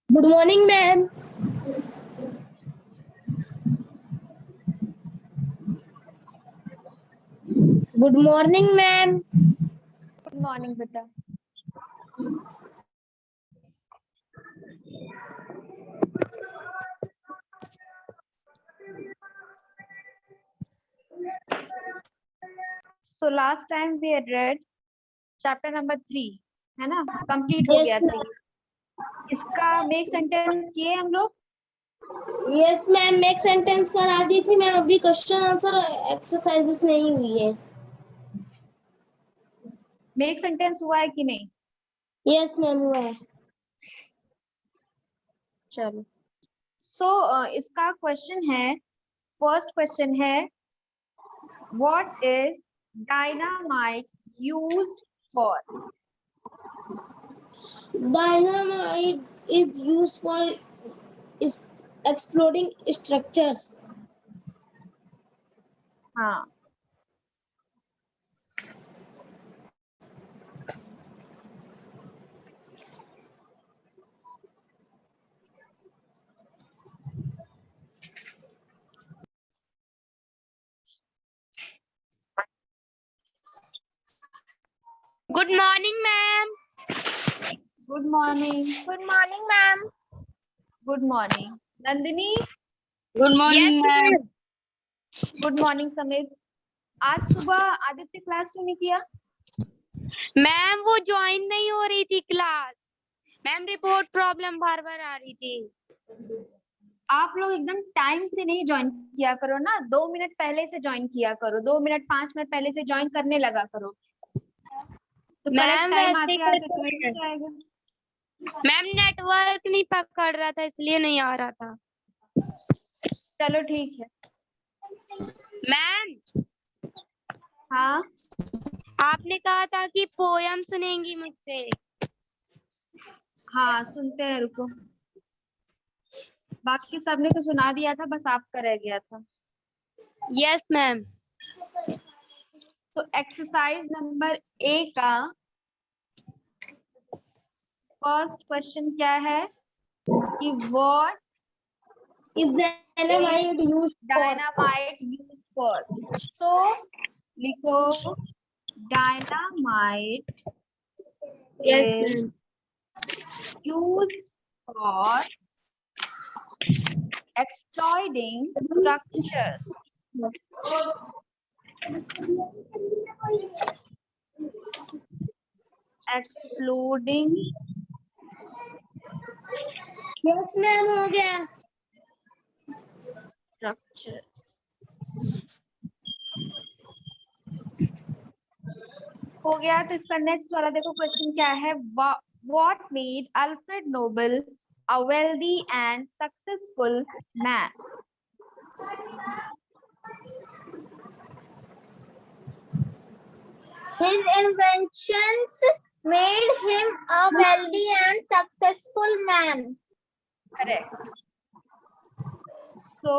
Good morning ma'am. Good morning ma'am. Good morning बेटा। So last time we had read chapter number 3, है ना, complete हो गया था ये। इसका मेक सेंटेंस किए हम लोग। यस मैम, मेक सेंटेंस करा दी थी मैम, अभी क्वेश्चन आंसर एक्सरसाइजेस नहीं हुई है। मेक सेंटेंस हुआ है कि नहीं? यस मैम हुआ है। चलो, सो इसका क्वेश्चन है, फर्स्ट क्वेश्चन है, what is dynamite used for? Dynamite is used for exploding structures. हाँ, good morning ma'am. Good morning. Good morning ma'am. Good morning Nandini. Good morning ma'am. Good morning Sameer. आज सुबह Aditya class क्यों नहीं किया? मैम वो join नहीं हो रही थी क्लास। मैम रिपोर्ट प्रॉब्लम बार बार आ रही थी। आप लोग एकदम टाइम से नहीं ज्वाइन किया करो ना, 2 मिनट पहले से ज्वाइन किया करो, 2 मिनट 5 मिनट पहले से ज्वाइन करने लगा करो, तो करेक्ट मैम टाइम वैसे आते ही आते तो हो जाएगा। मैम नेटवर्क नहीं पकड़ रहा था इसलिए नहीं आ रहा था। चलो ठीक है। मैम हाँ, आपने कहा था कि पोयम सुनेंगी मुझसे। हाँ सुनते हैं, रुको। बाकी सबने तो सुना दिया था, बस आपका रह गया था। Yes ma'am. तो एक्सरसाइज नंबर ए का फर्स्ट क्वेश्चन क्या है कि what Is dynamite used for? Dynamite used for? So लिखो, dynamite yes is ma'am. used for exploiting structures. Exploding yes ma'am हो गया। structures. हो गया, तो इसका नेक्स्ट वाला देखो क्वेश्चन क्या है। What made Alfred Nobel a wealthy and successful man? His inventions made him a wealthy and successful man. Correct. So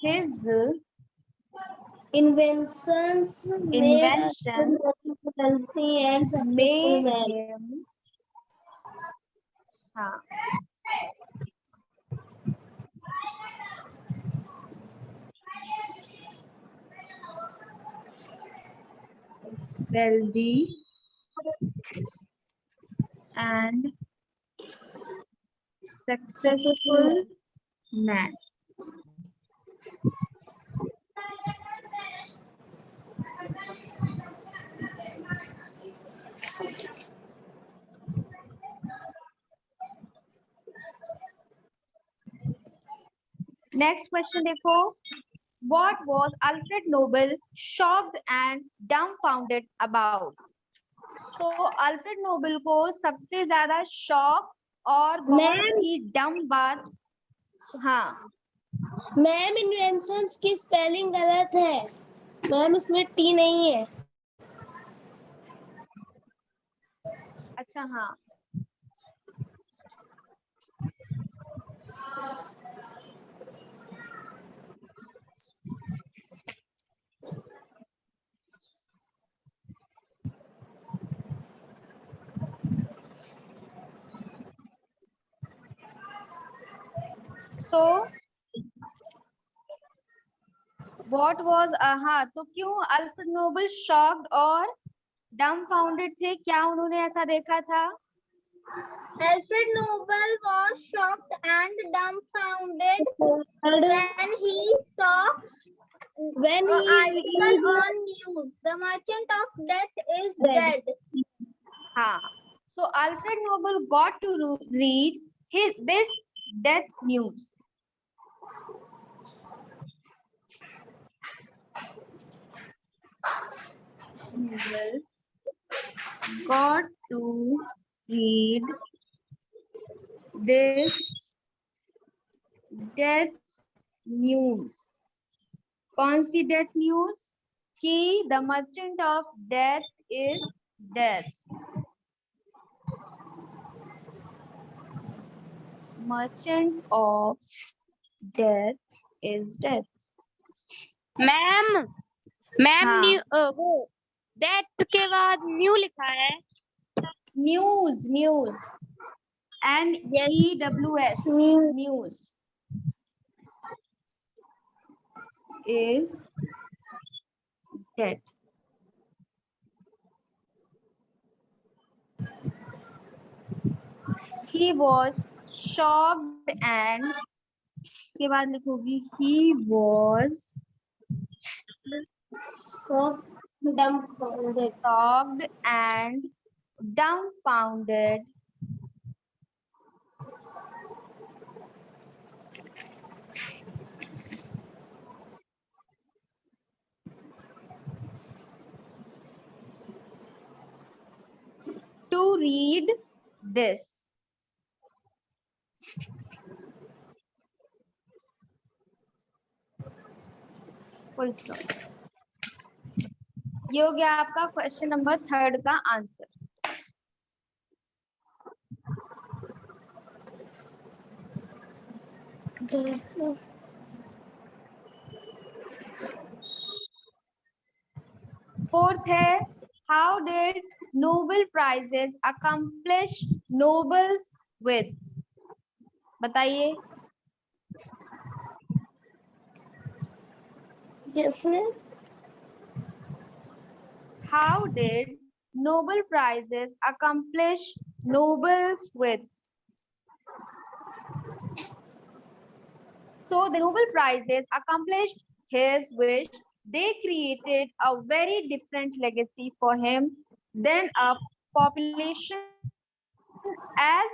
his Inventions invention healthy and successful made man. him, हाँ, wealthy and successful man. Next question देखो, what was Alfred Nobel shocked and dumbfounded about? So Alfred Nobel को सबसे ज्यादा shock और बहुत ही डम बात, हाँ मैम इन्वेंशंस की स्पेलिंग गलत है मैम, इसमें टी नहीं है। अच्छा, हाँ तो what was हाँ, तो क्यों अल्फ्रेड नोबल शॉक्ड और डम्फाउंडेड थे? क्या उन्होंने ऐसा देखा था? Alfred Nobel was shocked and dumbfounded when he saw When an he article on news. The merchant of death is dead. हाँ, so Alfred Nobel got to read this death news. Nobel got to read this death news. कौन सी death news? कि the merchant of death is dead. Merchant of death is dead. Ma'am ma'am हाँ, वो death के बाद new लिखा है। news NEWS news is dead. He was shocked and इसके बाद लिखोगी he was shocked, dumbfounded. shocked and dumbfounded to read this. Full stop. ये हो गया आपका क्वेश्चन नंबर 3 का आंसर। फोर्थ है how did Nobel prizes accomplish nobles with? बताइए। Yes, ma'am. How did Nobel Prizes accomplish Nobel's with? So the Nobel Prizes accomplished his wish. They created a very different legacy for him than a population as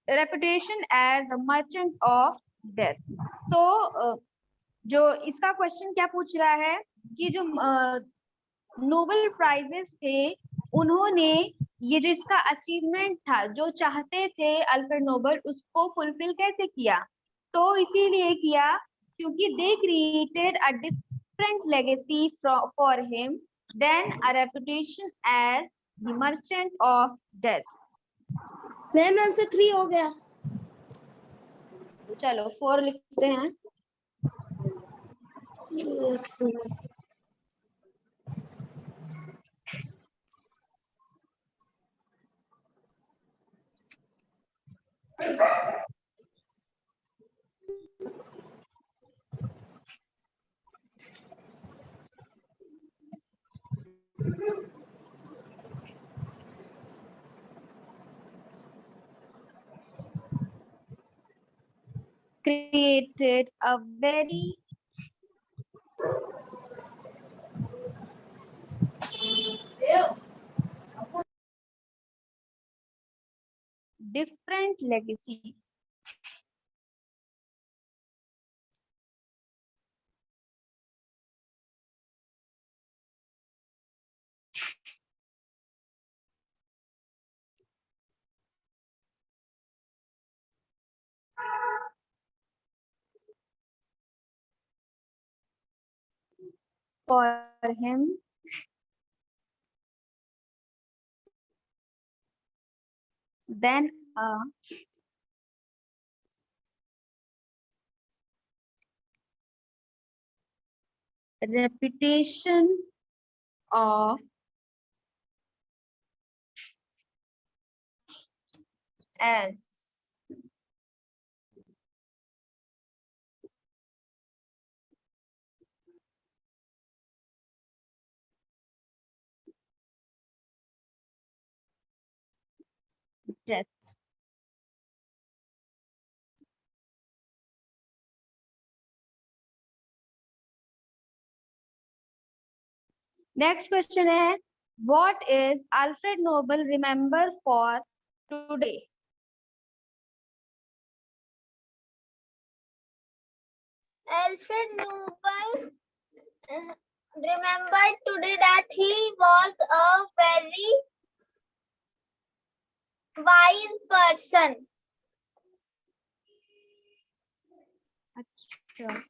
reputation as the merchant of death. So जो इसका question क्या पूछ रहा है कि जो Nobel prizes थे उन्होंने ये जो इसका अचीवमेंट था जो चाहते थे अल्फ्रेड नोबेल उसको फुलफिल कैसे किया? तो इसीलिए किया क्योंकि they created a different legacy for him then a reputation as the merchant of death. Ma'am answer 3 हो गया। चलो 4 लिखते हैं। Yes, ma'am. Created a very different legacy for him than a reputation of as death. Next question है, what is Alfred Nobel remembered for today? Alfred Nobel remembered today that he was a very wise person. अच्छा,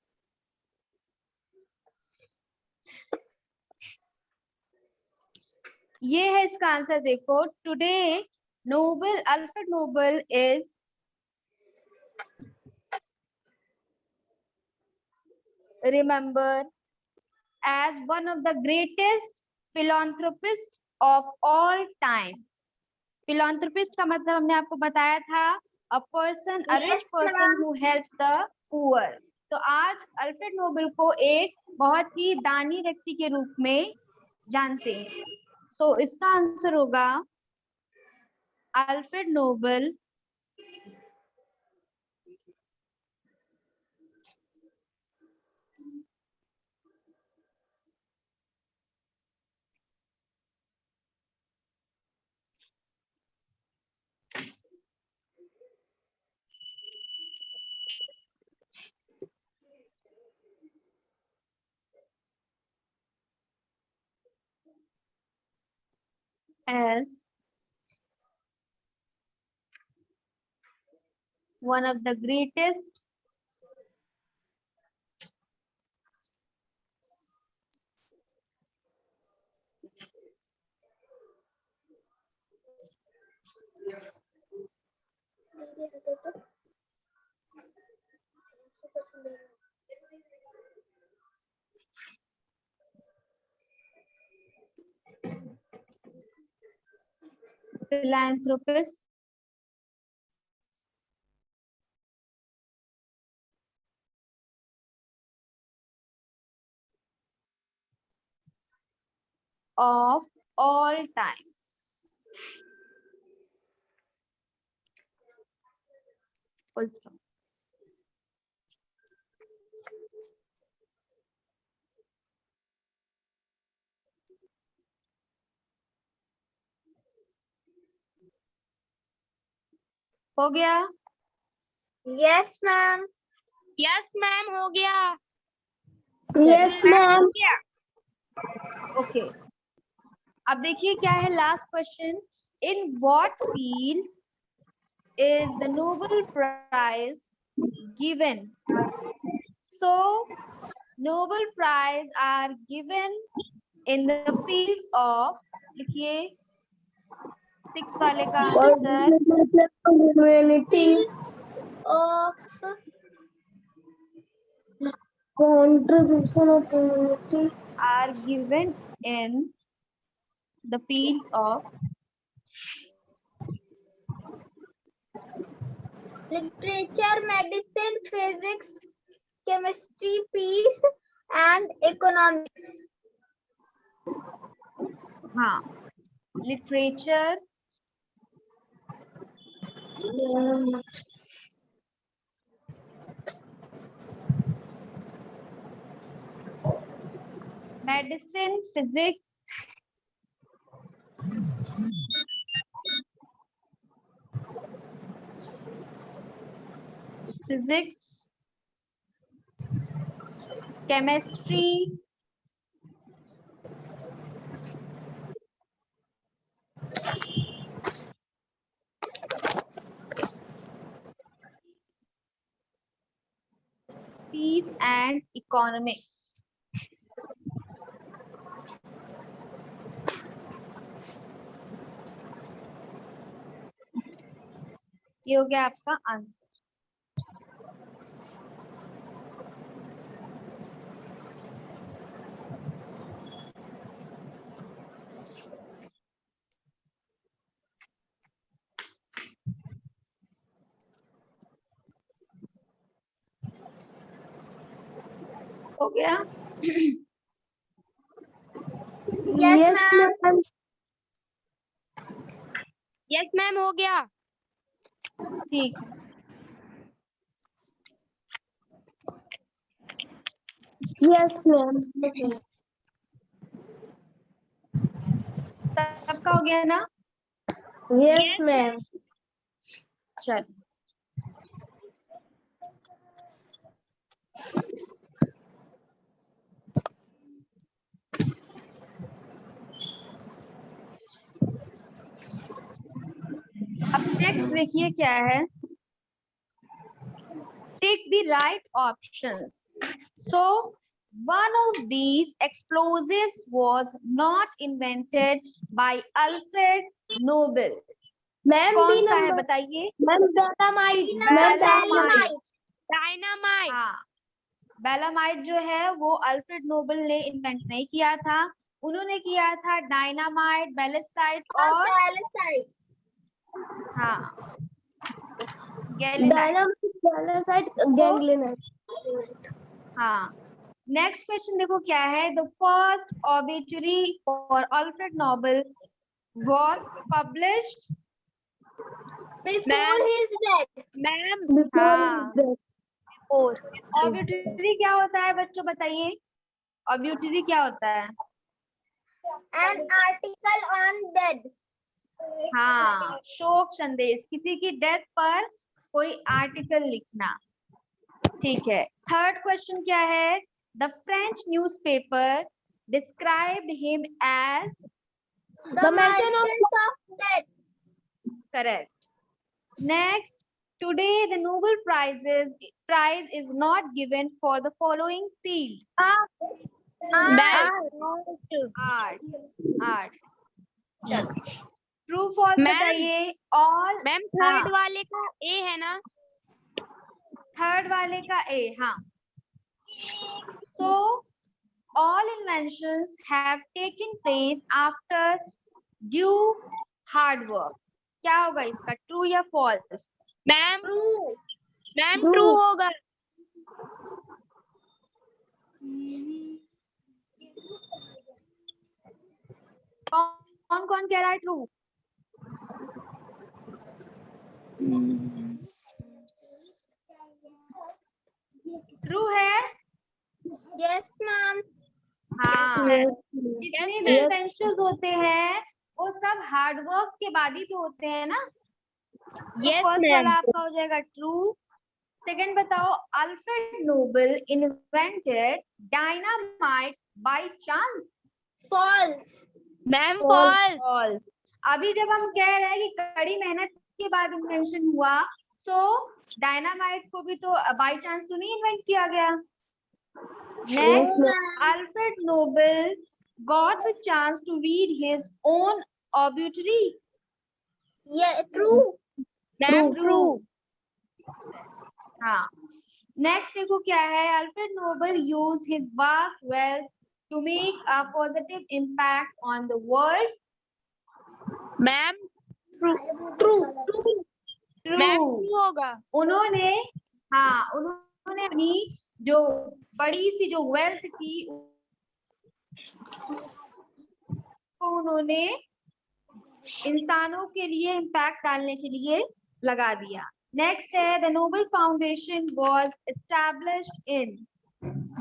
ये है इसका answer. देखो, today Nobel Alfred Nobel is remembered as one of the greatest philanthropists of all times. Philanthropist का मतलब हमने आपको बताया था, a person, a rich person who helps the poor. तो आज अल्फ्रेड नोबेल को एक बहुत ही दानी व्यक्ति के रूप में जानते हैं। सो इसका आंसर होगा Alfred Nobel as one of the greatest philanthropist of all times. Full stop. हो गया? Yes, ma'am. यस मैम हो गया। Yes, ma'am. ओके, अब देखिए क्या है last question. In what fields is the Nobel prize given? So Nobel prize are given in the fields of, लिखिए 6 वाले का आंसर, Humanity, Of contribution of humanity, are given in the fields of literature, medicine, physics, chemistry, peace, and economics. हाँ, literature, medicine, physics, chemistry, peace and economics. ये हो गया आपका answer. हो गया? yes, ma'am. यस मैम हो गया। ठीक है। Yes ma'am. सबका हो गया ना? Yes ma'am. चल अब नेक्स्ट देखिए क्या है। Take the right options. So, one of these explosives was not invented by Alfred Nobel. Ma'am कौन बी सा है नंबर। बताइए? Ma'am dynamite. बेलामाइट। डायनामाइट। हाँ, बेलामाइट जो है वो अल्फ्रेड नोबल ने इन्वेंट नहीं किया था, उन्होंने किया था डायनामाइट, बैलिस्टाइट और हाँ गैलेनाइट। डायनामाइट, बैलेसाइट, गैंगलियोनाइट। हाँ, नेक्स्ट क्वेश्चन देखो क्या है। The first obituary for Alfred Nobel was published Before his death. Ma'am हाँ, और ऑबिचुरी क्या होता है बच्चों बताइए? ऑबिचुरी क्या होता है? An article on death. हाँ, शोक संदेश, किसी की डेथ पर कोई आर्टिकल लिखना। ठीक है। थर्ड क्वेश्चन क्या है? The French newspaper described him as The merchant of death. correct. Next, today the Nobel prize is not given for the following field. Art. Art. चलो, ट्रू फॉल्स मैम। बताइए। All ma'am third वाले का ए है ना? Third वाले का ए, हाँ। So, all inventions have taken place after due hard work. क्या होगा इसका, ट्रू या फॉल्स? मैम ट्रू होगा। कौन कौन कह रहा है ट्रू? ट्रू है? Yes, ma'am. हाँ, Yes, जितने भी इन्वेंशंस होते हैं वो सब हार्ड वर्क के बाद ही तो होते हैं ना। Yes, first ma'am. वाला आपका हो जाएगा ट्रू। सेकंड बताओ, Alfred Nobel invented dynamite by chance? False. Ma'am false. False. अभी जब हम कह रहे हैं कि कड़ी मेहनत के बाद इन्वेंशन हुआ, सो डायनामाइट को भी तो बाय चांस तो नहीं इन्वेंट किया गया। Next, Alfred Nobel got the chance to read his own obituary. Yeah, true. Ma'am true. हाँ, नेक्स्ट देखो क्या है। Alfred Nobel used his vast wealth to make a positive impact on the world. Ma'am true. Ma'am true होगा। उन्होंने अपनी जो बड़ी सी जो वेल्थ थी को उन्होंने इंसानों के लिए इम्पैक्ट डालने के लिए लगा दिया। नेक्स्ट है, the Nobel foundation was established in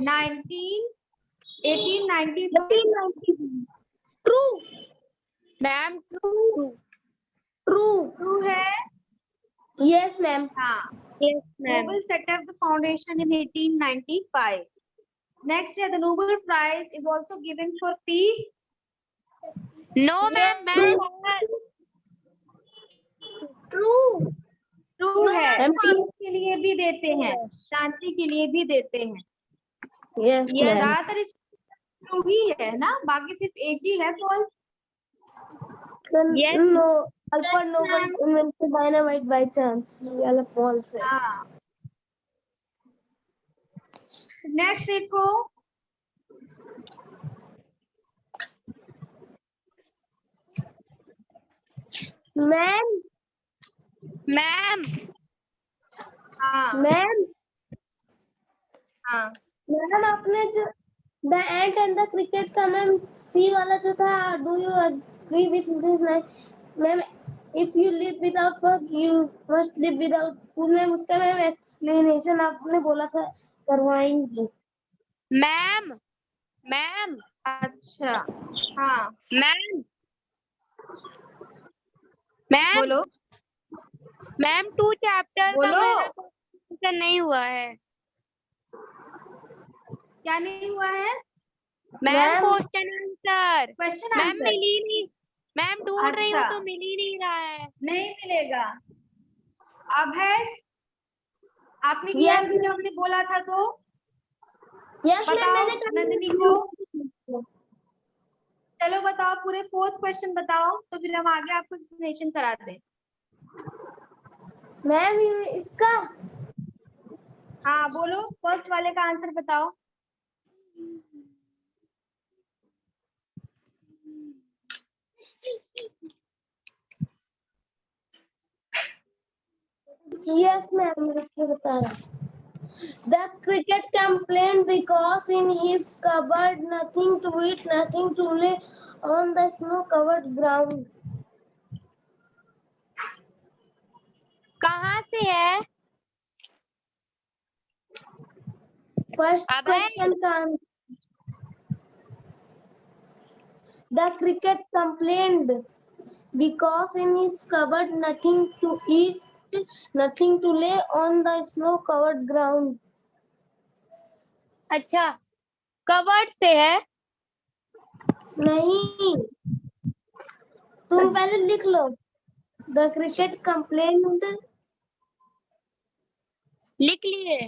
1895। True. Ma'am true. True है? Yes ma'am. हाँ, yes ma'am. Nobel set up the foundation in 1895. Next year, the Nobel Prize is also given for peace. No ma'am ma'am True. True है, ma'am. peace के लिए भी देते हैं, शांति के लिए भी देते हैं। यस ये मैम। ज्यादातर ट्रू ही है ना, बाकी सिर्फ एक ही है false. Yes. No, Alfred Nobel invented dynamite by chance, ये वाला फॉल्स है। हाँ, नेक्स्ट देखो, मैम मैम हाँ मैम हाँ मैम आपने जो the ant and the cricket का मैम सी वाला जो था, do you agree with this ma'am? if you live without work, you must live without food. Ma'am उसका मैम एक्सप्लेनेशन आपने बोला था करवाएंगी। मैम मैम अच्छा हाँ मैम मैम बोलो मैम 2 चैप्टर का बोलो। मेरा क्वेश्चन नहीं हुआ है। क्या नहीं हुआ है? Ma'am question answer question ma'am answer मिल ही नहीं, मैम ढूंढ रही हूँ अच्छा। तो मिल ही नहीं रहा है। नहीं मिलेगा। अब है आपने किया Yes, है, जब हमने बोला था तो यस मैम बताओ मैंने नंदिनी को। चलो बताओ पूरे 4th क्वेश्चन बताओ, तो फिर हम आगे आपको एक्सप्लेनेशन करा दें। मैम इसका हाँ बोलो, फर्स्ट वाले का आंसर बताओ। यस मैम मुझे बता रहा। The cricket complained because in his cupboard nothing to eat, nothing to lay on the snow-covered ground. कहाँ से है? First अब question can. The cricket complained because in his cupboard nothing to eat, nothing to lay on the snow-covered ground. अच्छा covered से है। नहीं, तुम पहले लिख लो। The cricket complained लिख लिए।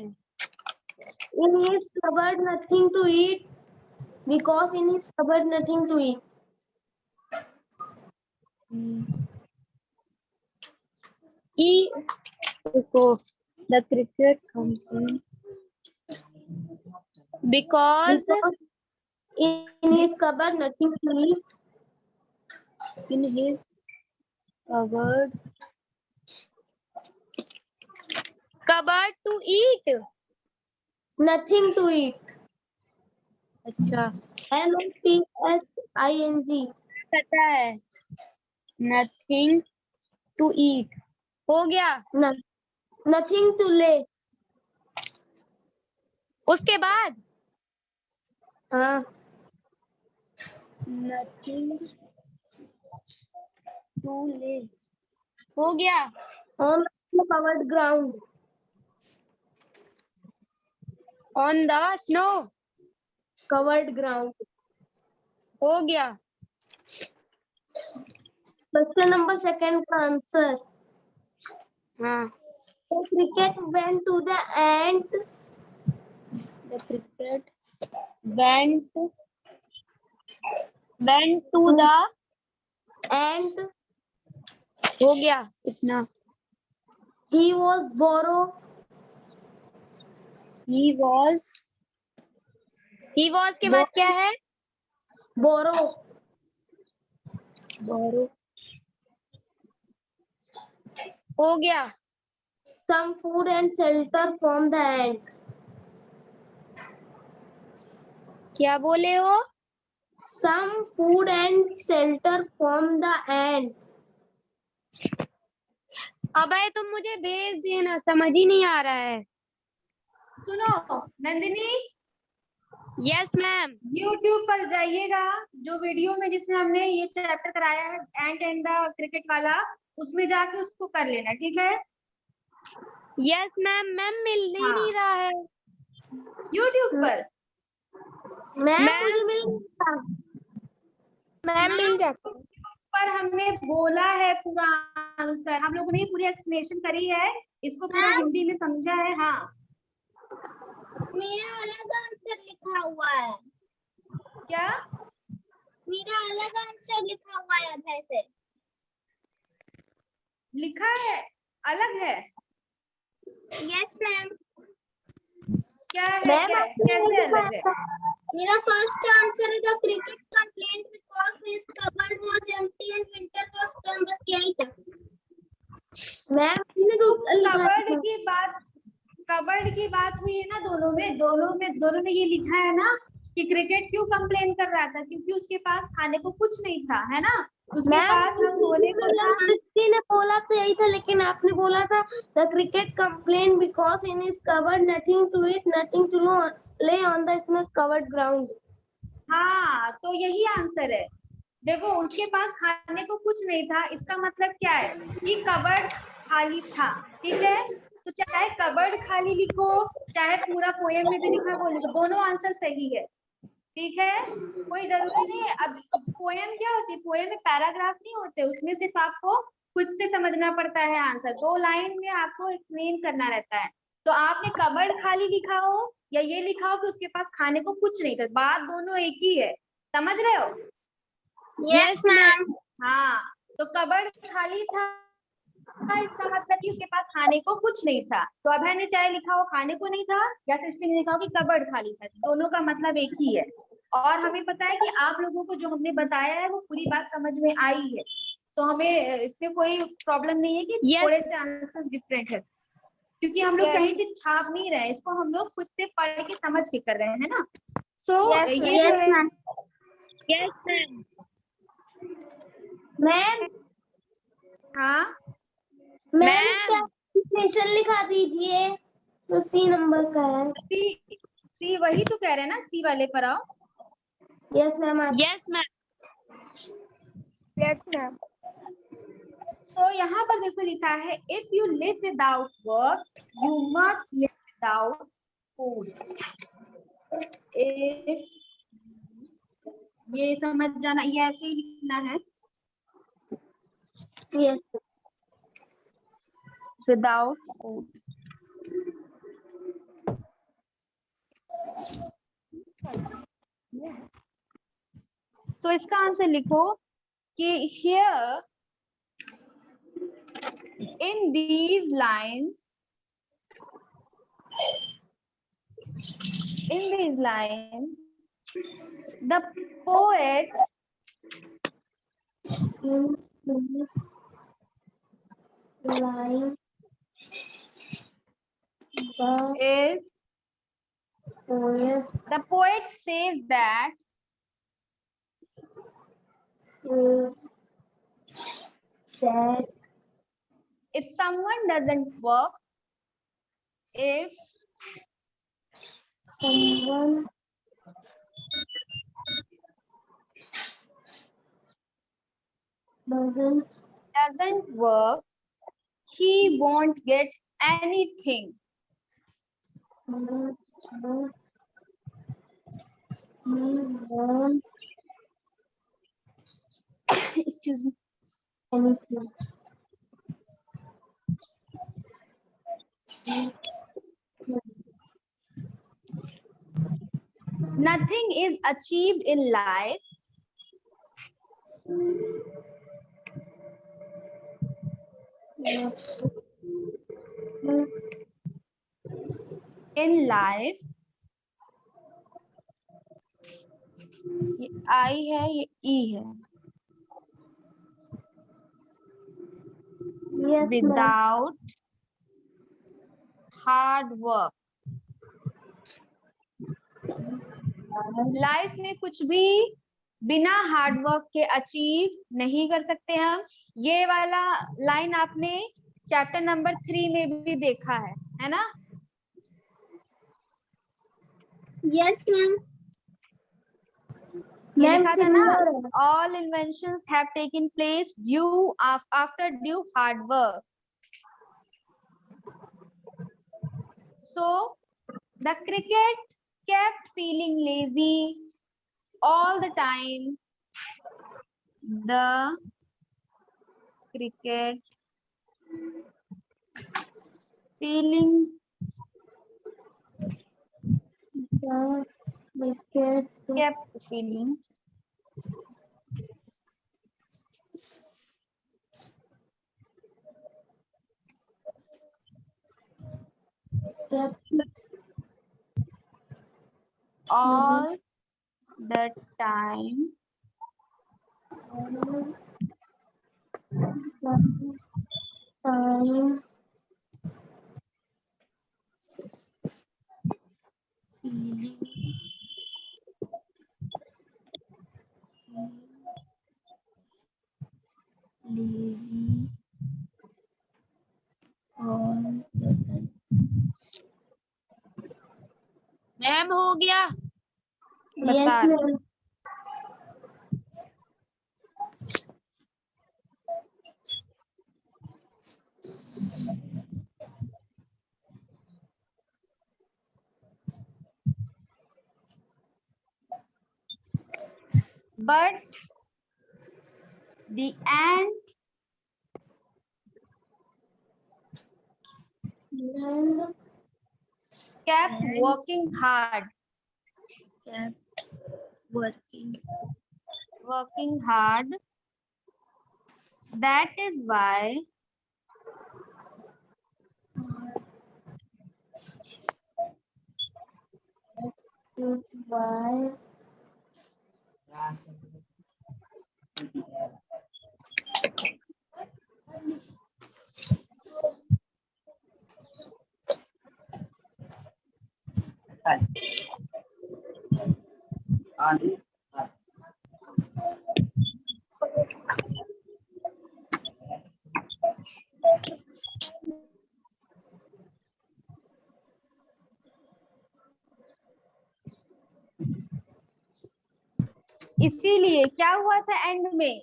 in his cupboard nothing to eat because in his cupboard nothing to eat. E देखो the cricket complained because In his cupboard nothing to eat. in his cupboard to eat। Nothing to eat. अच्छा NOTHING. पता है nothing to eat हो गया। Nothing to lay. उसके बाद हाँ nothing to lay हो गया। on the covered ground. on the snow Covered ground. हो गया। Question number 2 का answer. हाँ The cricket went to the ant. the cricket went to the And हो गया कितना। he was borrow. he was के बाद क्या है? Borrow. borrow हो गया। Some food and shelter from the ant. क्या बोले हो? Some food and shelter from the ant. अबे तुम मुझे भेज देना, समझ ही नहीं आ रहा है। सुनो नंदिनी, यस मैम। YouTube पर जाइएगा, जो वीडियो में जिसमें हमने ये चैप्टर कराया है एंट एंड द क्रिकेट वाला, उसमें जाके उसको कर लेना, ठीक है? Yes ma'am. मैम मिल ही नहीं रहा है YouTube पर। मैम मुझे मिल गया। मैम मिल जाता। पर हमने बोला है पूरा आंसर, हम लोगों ने पूरी एक्सप्लेनेशन करी है, इसको पूरा हिंदी में समझा है। हाँ मेरा अलग आंसर लिखा हुआ है। क्या? मेरा अलग आंसर लिखा हुआ है अभय से। लिखा है अलग है? Yes ma'am. क्या है? कैसे अलग है? मेरा फर्स्ट आंसर है the cricket complaint because his cupboard was empty and winter was कम, बस यही था। मैम कबर्ड की बात हुई है ना, दोनों में ये लिखा है ना कि क्रिकेट क्यों कंप्लेन कर रहा था, क्योंकि उसके पास खाने को कुछ नहीं था, है ना? उसके मैम पास ना सोने को था। सृष्टि ने बोला तो यही था, लेकिन आपने बोला था the cricket complain because in is covered nothing to it nothing to lay on the snow covered ground. हाँ, तो यही आंसर है। देखो उसके पास खाने को कुछ नहीं था, इसका मतलब क्या है कि कबर्ड खाली था। ठीक है, तो चाहे कबर्ड खाली लिखो, चाहे पूरा पोएम में भी लिखा वो लिखो, दोनों आंसर सही है। ठीक है, कोई जरूरी नहीं है। अब पोएम क्या होती है, पोएम में पैराग्राफ नहीं होते, उसमें सिर्फ आपको खुद से समझना पड़ता है आंसर, 2 लाइन में आपको एक्सप्लेन करना रहता है। तो आपने कबर्ड खाली लिखा हो या ये लिखा हो कि उसके पास खाने को कुछ नहीं था, बात दोनों एक ही है। समझ रहे हो? Yes, ma'am. हाँ, तो कबर्ड खाली था, इसका मतलब कि उसके पास खाने को कुछ नहीं था। तो अभय ने चाहे लिखा हो खाने को नहीं था, या सृष्टि ने लिखा हो कि कबर्ड खाली था, दोनों का मतलब एक ही है। और हमें पता है कि आप लोगों को जो हमने बताया है वो पूरी बात समझ में आई है। सो हमें इसमें कोई प्रॉब्लम नहीं है कि Yes. थोड़े से आंसर्स डिफरेंट है, क्योंकि हम लोग Yes. कहीं से छाप नहीं रहे हैं, इसको हम लोग खुद से पढ़ के समझ के कर रहे हैं ना। सो Yes, ये yes, जो है ma'am. Yes, ma'am. मैम हाँ, मैम Ma'am. स्टेशन लिखा दीजिए, तो सी नंबर का है। सी वही तो कह रहे हैं ना, सी वाले पर आओ। Yes ma'am. Yes, ma'am. Yes ma'am. तो यहाँ पर देखो लिखा है, if you live without work you must live without food. ये समझ जाना, ये ऐसे ही लिखना है, यस विदाउट फूड। सो इसका आंसर लिखो कि here in these lines, the poet line is poet the poet says that is that if someone doesn't work, if someone doesn't work, he won't get anything. he won't Excuse me. anything. Nothing is achieved in life ये आई है, ये ई है, Yes, ma'am. without hard work. Life में कुछ भी बिना hard work के achieve नहीं कर सकते हम। ये वाला लाइन आपने चैप्टर नंबर 3 में भी देखा है ना? Yes, ma'am. ये Ma'am, लिखा था ना, similar है। all inventions have taken place due after due hard work. So the cricket kept feeling lazy all the time. The cricket feeling The wicket kept feeling kept all the time time feeling ma'am हो गया। Yes, बता ma'am. but the ant And kept working hard. Working hard. That is why that's why इसीलिए क्या हुआ था end में,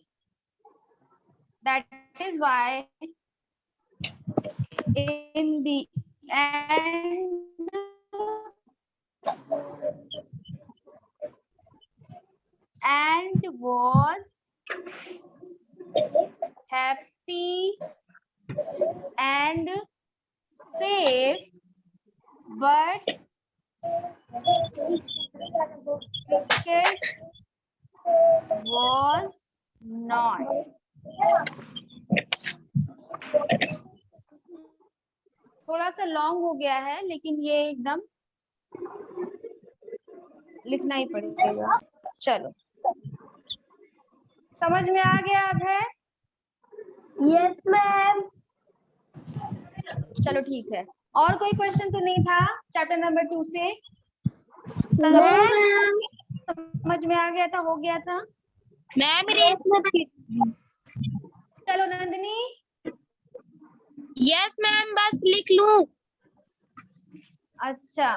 that is why in the end ant was happy and safe, but cricket was not. थोड़ा सा long हो गया है लेकिन ये एकदम लिखना ही पड़ेगा। चलो समझ में आ गया अब है? yes, ma'am. चलो ठीक है। और कोई क्वेश्चन तो नहीं था चैप्टर नंबर 2 से? No, ma'am. समझ में आ गया था, हो गया था? मैम चलो नंदिनी। यस मैम, बस लिख लूं। अच्छा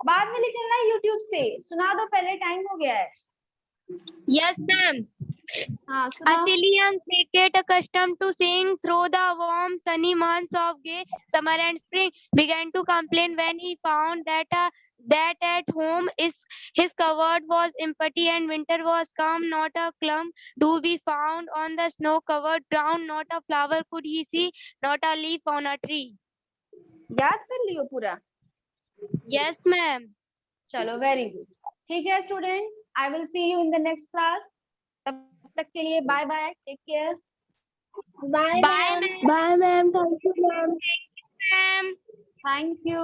बाद में लिख लेना यूट्यूब से, सुना दो पहले, टाइम हो गया है। Yes ma'am. हाँ A सुनाओ। silly young cricket accustomed to seeing through the warm sunny months of gay summer and spring began to complain when he found that at home his cupboard was empty and winter was come. Not a clump to be found on the snow-covered ground, not a flower could he see, not a leaf on a tree. याद कर लियो पूरा? Yes ma'am. चलो very good. ठीक है students, I will see you in the next class. तब तक के लिए bye bye, take care. Bye, Bye ma'am. ma'am. Bye, ma'am. Thank you, ma'am. Ma'am. Thank you.